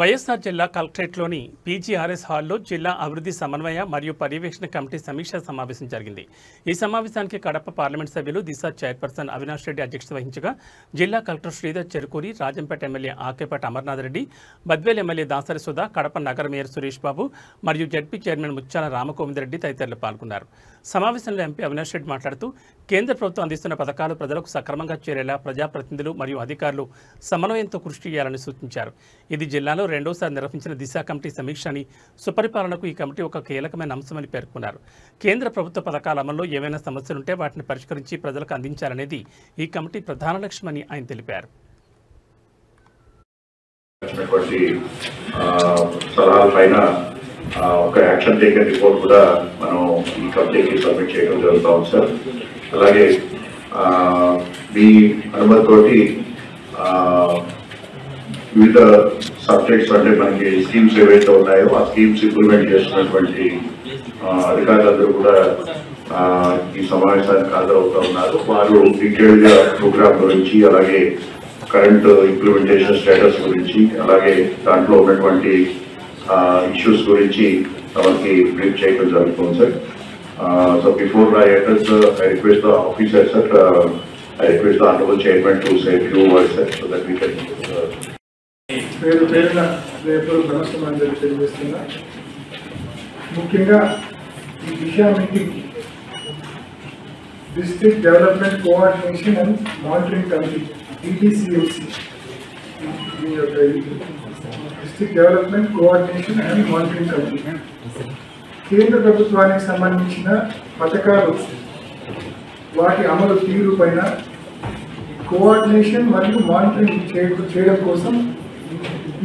వైఎస్ఆర్ జిల్లా కలెక్టరేట్లోని పీజీఆర్ఎస్ హాల్లో జిల్లా అభివృద్ధి సమన్వయ మరియు పర్యవేక్షణ కమిటీ సమీక్షా సమావేశం జరిగింది. ఈ సమావేశానికి కడప పార్లమెంట్ సభ్యులు దిశ చైర్పర్సన్ అవినాష్ రెడ్డి అధ్యక్షత వహించగా జిల్లా collector Sridhar Cherukuri, Rajampet MLA Akepati Amarnath Reddy, Badvel MLA Dasari Sudha, Kadapa నగర మేయర్ సురేష్ బాబు మరియు జడ్పీ చైర్మన్ ముత్యాల రామకోవిందరెడ్డి తదితరులు పాల్గొన్నారు. సమావేశంలో ఎంపీ అవినాష్ రెడ్డి మాట్లాడుతూ కేంద్ర ప్రభుత్వం అందిస్తున్న పథకాలు ప్రజలకు సక్రమంగా చేరేలా ప్రజాప్రతినిధులు మరియు అధికారులు సమన్వయంతో కృషి చేయాలని సూచించారు. ఇది జిల్లాలో రెండోసారి నిర్వహించిన దిశ కమిటీ సమీక్ష అని, సుపరిపాలనకు ఈ కమిటీ ఒక కీలకమైన అంశమని పేర్కొన్నారు. కేంద్ర ప్రభుత్వ పథకాల అమల్లో ఏవైనా సమస్యలుంటే వాటిని పరిష్కరించి ప్రజలకు అందించాలనేది ఈ కమిటీ ప్రధాన లక్ష్యమని ఆయన తెలిపారు. ఒక యాక్షన్ టేకన్ రిపోర్ట్ కూడా మనం ఈ కమిటీకి సబ్మిట్ చేయడం జరుగుతాం సార్. అలాగే మీ అనుమతితోటి వివిధ సబ్జెక్ట్స్ అంటే మనకి స్కీమ్స్ ఏవైతే ఉన్నాయో ఆ స్కీమ్స్ ఇంప్లిమెంట్ చేస్తున్నటువంటి అధికారులందరూ కూడా ఈ సమావేశానికి హాజరవుతూ ఉన్నారు. వారు డీటెయిల్డ్ గా ప్రోగ్రామ్ గురించి, అలాగే కరెంట్ ఇంప్లిమెంటేషన్ స్టేటస్ గురించి, అలాగే దాంట్లో ఉన్నటువంటి issues గురించి మనకి బ్రీఫ్ చేయడం జరుగుతుంది sir. So before I address, I request the officer, sir, I request the honorable chairman to say a few words, sir, so that we can. ముఖ్యంగా ఈ Disha meeting district development coordination and monitoring committee DDCMC, district development coordination and monitoring committee కేంద్ర ప్రభుత్వానికి సంబంధించిన పథకాలు, వాటి అమలు తీరు పైన కోఆర్డినేషన్ మరియు మానిటరింగ్ చేయడం కోసం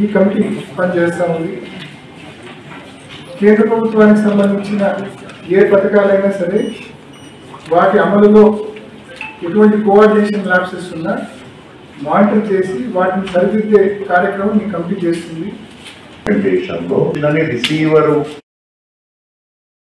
ఈ కమిటీ పనిచేస్తూ ఉంది. కేంద్ర ప్రభుత్వానికి సంబంధించిన ఏ పథకాలైనా సరే వాటి అమలులో ఎటువంటి కోఆర్డినేషన్ ల్యాప్సెస్ ఉన్నా మానిటర్ చేసి వాటిని సరిదిద్దే కార్యక్రమం ఈ కమిటీ చేస్తుంది. రిసీవర్